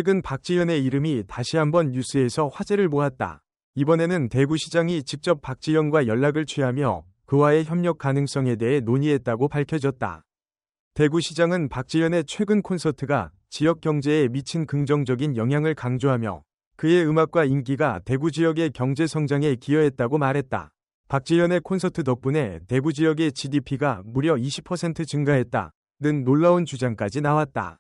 최근 박지현의 이름이 다시 한번 뉴스에서 화제를 모았다. 이번에는 대구시장이 직접 박지현과 연락을 취하며 그와의 협력 가능성에 대해 논의했다고 밝혀졌다. 대구시장은 박지현의 최근 콘서트가 지역 경제에 미친 긍정적인 영향을 강조하며 그의 음악과 인기가 대구 지역의 경제 성장에 기여했다고 말했다. 박지현의 콘서트 덕분에 대구 지역의 GDP가 무려 20% 증가했다는 놀라운 주장까지 나왔다.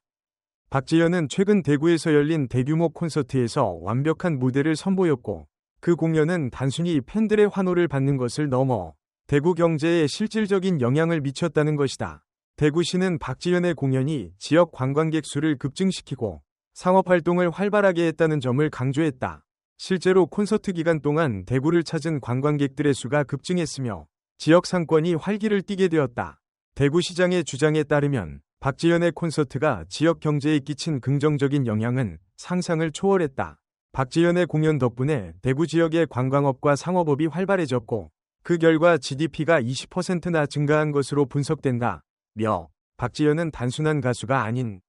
박지현은 최근 대구에서 열린 대규모 콘서트에서 완벽한 무대를 선보였고 그 공연은 단순히 팬들의 환호를 받는 것을 넘어 대구 경제에 실질적인 영향을 미쳤다는 것이다. 대구시는 박지현의 공연이 지역 관광객 수를 급증시키고 상업활동을 활발하게 했다는 점을 강조했다. 실제로 콘서트 기간 동안 대구를 찾은 관광객들의 수가 급증했으며 지역 상권이 활기를 띠게 되었다. 대구시장의 주장에 따르면 박지현의 콘서트가 지역 경제에 끼친 긍정적인 영향은 상상을 초월했다. 박지현의 공연 덕분에 대구 지역의 관광업과 상업업이 활발해졌고 그 결과 GDP가 20%나 증가한 것으로 분석된다며 박지현은 단순한 가수가 아닌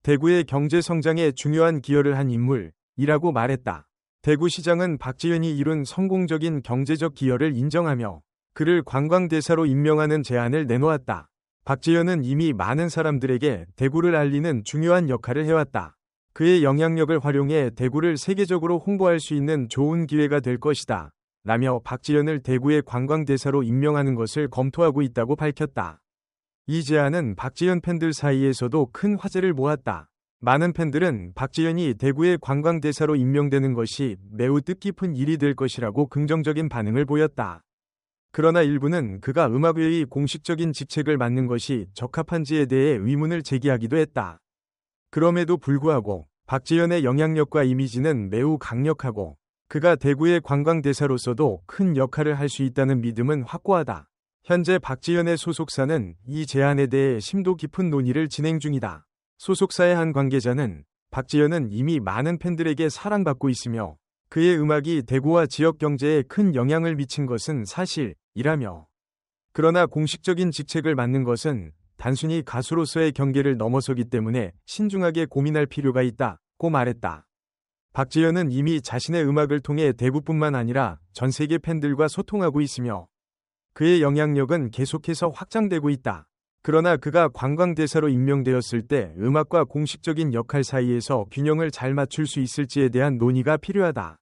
대구의 경제 성장에 중요한 기여를 한 인물이라고 말했다. 대구시장은 박지현이 이룬 성공적인 경제적 기여를 인정하며 그를 관광대사로 임명하는 제안을 내놓았다. 박지현은 이미 많은 사람들에게 대구를 알리는 중요한 역할을 해왔다. 그의 영향력을 활용해 대구를 세계적으로 홍보할 수 있는 좋은 기회가 될 것이다. 라며 박지현을 대구의 관광대사로 임명하는 것을 검토하고 있다고 밝혔다. 이 제안은 박지현 팬들 사이에서도 큰 화제를 모았다. 많은 팬들은 박지현이 대구의 관광대사로 임명되는 것이 매우 뜻깊은 일이 될 것이라고 긍정적인 반응을 보였다. 그러나 일부는 그가 음악회의 공식적인 직책을 맡는 것이 적합한지에 대해 의문을 제기하기도 했다. 그럼에도 불구하고 박지현의 영향력과 이미지는 매우 강력하고 그가 대구의 관광대사로서도 큰 역할을 할 수 있다는 믿음은 확고하다. 현재 박지현의 소속사는 이 제안에 대해 심도 깊은 논의를 진행 중이다. 소속사의 한 관계자는 박지현은 이미 많은 팬들에게 사랑받고 있으며 그의 음악이 대구와 지역 경제에 큰 영향을 미친 것은 사실이라며 그러나 공식적인 직책을 맡는 것은 단순히 가수로서의 경계를 넘어서기 때문에 신중하게 고민할 필요가 있다고 말했다. 박지현은 이미 자신의 음악을 통해 대구뿐만 아니라 전 세계 팬들과 소통하고 있으며 그의 영향력은 계속해서 확장되고 있다. 그러나 그가 관광대사로 임명되었을 때 음악과 공식적인 역할 사이에서 균형을 잘 맞출 수 있을지에 대한 논의가 필요하다.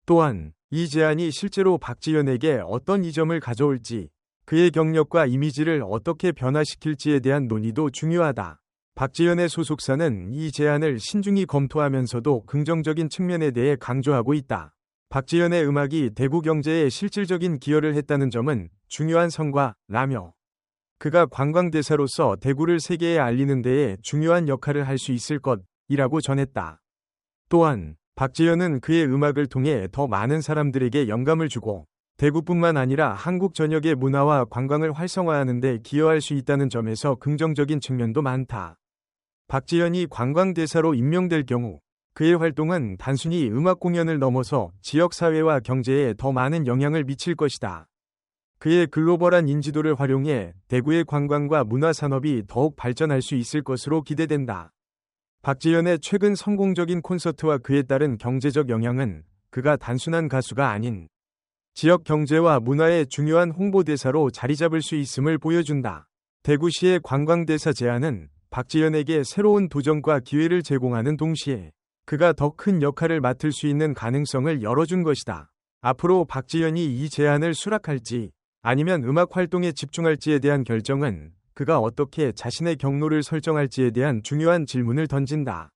또한 이 제안이 실제로 박지현에게 어떤 이점을 가져올지 그의 경력과 이미지를 어떻게 변화시킬지에 대한 논의도 중요하다. 박지현의 소속사는 이 제안을 신중히 검토하면서도 긍정적인 측면에 대해 강조하고 있다. 박지현의 음악이 대구 경제에 실질적인 기여를 했다는 점은 중요한 성과라며 그가 관광대사로서 대구를 세계에 알리는 데에 중요한 역할을 할 수 있을 것이라고 전했다. 또한 박지현은 그의 음악을 통해 더 많은 사람들에게 영감을 주고 대구뿐만 아니라 한국 전역의 문화와 관광을 활성화하는 데 기여할 수 있다는 점에서 긍정적인 측면도 많다. 박지현이 관광대사로 임명될 경우 그의 활동은 단순히 음악 공연을 넘어서 지역사회와 경제에 더 많은 영향을 미칠 것이다. 그의 글로벌한 인지도를 활용해 대구의 관광과 문화산업이 더욱 발전할 수 있을 것으로 기대된다. 박지현의 최근 성공적인 콘서트와 그에 따른 경제적 영향은 그가 단순한 가수가 아닌 지역 경제와 문화의 중요한 홍보대사로 자리잡을 수 있음을 보여준다. 대구시의 관광대사 제안은 박지현에게 새로운 도전과 기회를 제공하는 동시에 그가 더 큰 역할을 맡을 수 있는 가능성을 열어준 것이다. 앞으로 박지현이 이 제안을 수락할지 아니면 음악 활동에 집중할지에 대한 결정은 그가 어떻게 자신의 경로를 설정할지에 대한 중요한 질문을 던진다.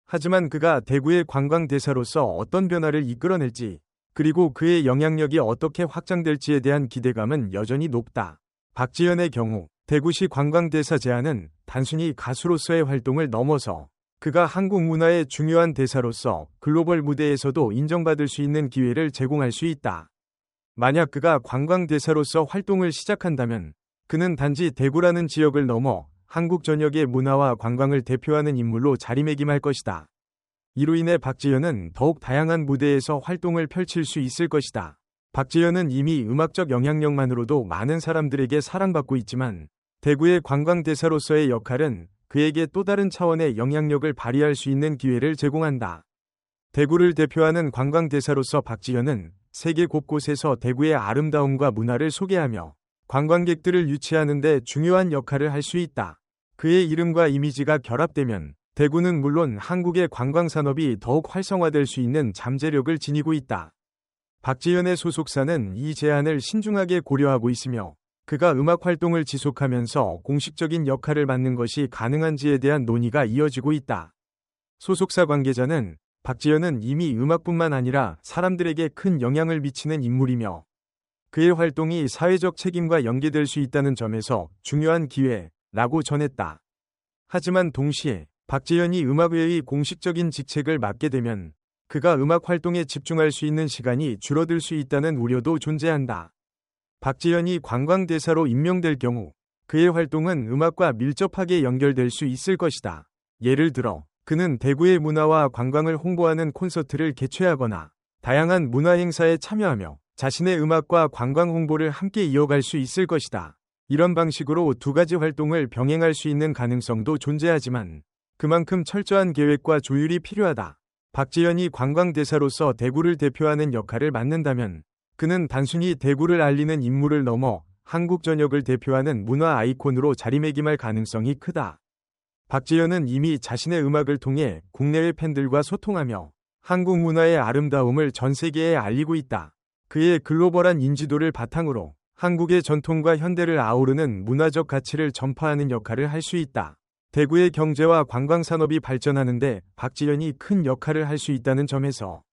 하지만 그가 대구의 관광대사로서 어떤 변화를 이끌어낼지 그리고 그의 영향력이 어떻게 확장될지에 대한 기대감은 여전히 높다. 박지현의 경우 대구시 관광대사 제안은 단순히 가수로서의 활동을 넘어서 그가 한국 문화의 중요한 대사로서 글로벌 무대에서도 인정받을 수 있는 기회를 제공할 수 있다. 만약 그가 관광대사로서 활동을 시작한다면 그는 단지 대구라는 지역을 넘어 한국 전역의 문화와 관광을 대표하는 인물로 자리매김할 것이다. 이로 인해 박지현은 더욱 다양한 무대에서 활동을 펼칠 수 있을 것이다. 박지현은 이미 음악적 영향력만으로도 많은 사람들에게 사랑받고 있지만 대구의 관광대사로서의 역할은 그에게 또 다른 차원의 영향력을 발휘할 수 있는 기회를 제공한다. 대구를 대표하는 관광대사로서 박지현은 세계 곳곳에서 대구의 아름다움과 문화를 소개하며 관광객들을 유치하는 데 중요한 역할을 할 수 있다. 그의 이름과 이미지가 결합되면 대구는 물론 한국의 관광산업이 더욱 활성화될 수 있는 잠재력을 지니고 있다. 박지현의 소속사는 이 제안을 신중하게 고려하고 있으며 그가 음악 활동을 지속하면서 공식적인 역할을 맡는 것이 가능한지에 대한 논의가 이어지고 있다. 소속사 관계자는 박지현은 이미 음악뿐만 아니라 사람들에게 큰 영향을 미치는 인물이며 그의 활동이 사회적 책임과 연계될 수 있다는 점에서 중요한 기회라고 전했다. 하지만 동시에 박지현이 음악회의 공식적인 직책을 맡게 되면 그가 음악 활동에 집중할 수 있는 시간이 줄어들 수 있다는 우려도 존재한다. 박지현이 관광대사로 임명될 경우 그의 활동은 음악과 밀접하게 연결될 수 있을 것이다. 예를 들어 그는 대구의 문화와 관광을 홍보하는 콘서트를 개최하거나 다양한 문화 행사에 참여하며 자신의 음악과 관광 홍보를 함께 이어갈 수 있을 것이다. 이런 방식으로 두 가지 활동을 병행할 수 있는 가능성도 존재하지만 그만큼 철저한 계획과 조율이 필요하다. 박지현이 관광대사로서 대구를 대표하는 역할을 맡는다면 그는 단순히 대구를 알리는 인물을 넘어 한국 전역을 대표하는 문화 아이콘으로 자리매김할 가능성이 크다. 박지현은 이미 자신의 음악을 통해 국내외 팬들과 소통하며 한국 문화의 아름다움을 전 세계에 알리고 있다. 그의 글로벌한 인지도를 바탕으로 한국의 전통과 현대를 아우르는 문화적 가치를 전파하는 역할을 할 수 있다. 대구의 경제와 관광산업이 발전하는데 박지현이 큰 역할을 할 수 있다는 점에서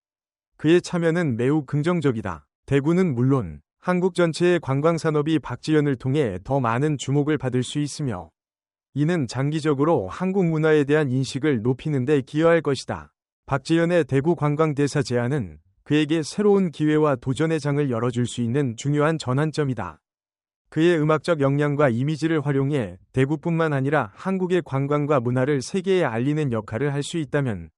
그의 참여는 매우 긍정적이다. 대구는 물론 한국 전체의 관광산업이 박지현을 통해 더 많은 주목을 받을 수 있으며 이는 장기적으로 한국 문화에 대한 인식을 높이는 데 기여할 것이다. 박지현의 대구 관광대사 제안은 그에게 새로운 기회와 도전의 장을 열어줄 수 있는 중요한 전환점이다. 그의 음악적 역량과 이미지를 활용해 대구뿐만 아니라 한국의 관광과 문화를 세계에 알리는 역할을 할 수 있다면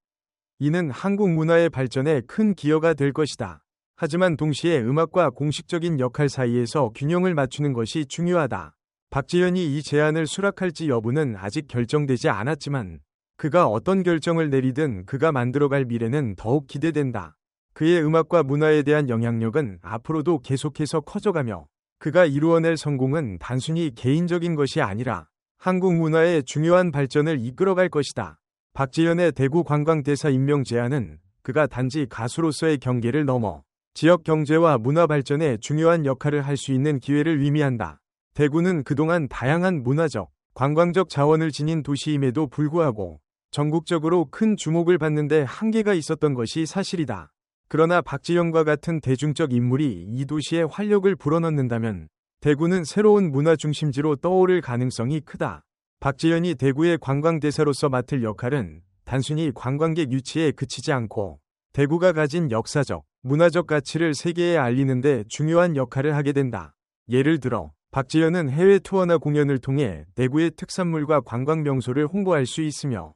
이는 한국 문화의 발전에 큰 기여가 될 것이다. 하지만 동시에 음악과 공식적인 역할 사이에서 균형을 맞추는 것이 중요하다. 박지현이 이 제안을 수락할지 여부는 아직 결정되지 않았지만 그가 어떤 결정을 내리든 그가 만들어갈 미래는 더욱 기대된다. 그의 음악과 문화에 대한 영향력은 앞으로도 계속해서 커져가며 그가 이루어낼 성공은 단순히 개인적인 것이 아니라 한국 문화의 중요한 발전을 이끌어갈 것이다. 박지현의 대구 관광대사 임명 제안은 그가 단지 가수로서의 경계를 넘어 지역 경제와 문화 발전에 중요한 역할을 할 수 있는 기회를 의미한다. 대구는 그동안 다양한 문화적, 관광적 자원을 지닌 도시임에도 불구하고 전국적으로 큰 주목을 받는 데 한계가 있었던 것이 사실이다. 그러나 박지현과 같은 대중적 인물이 이 도시에 활력을 불어넣는다면 대구는 새로운 문화 중심지로 떠오를 가능성이 크다. 박지현이 대구의 관광대사로서 맡을 역할은 단순히 관광객 유치에 그치지 않고 대구가 가진 역사적, 문화적 가치를 세계에 알리는 데 중요한 역할을 하게 된다. 예를 들어 박지현은 해외 투어나 공연을 통해 대구의 특산물과 관광 명소를 홍보할 수 있으며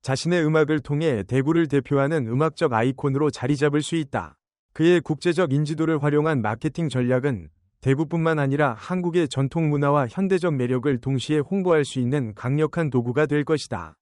자신의 음악을 통해 대구를 대표하는 음악적 아이콘으로 자리 잡을 수 있다. 그의 국제적 인지도를 활용한 마케팅 전략은 대구뿐만 아니라 한국의 전통 문화와 현대적 매력을 동시에 홍보할 수 있는 강력한 도구가 될 것이다.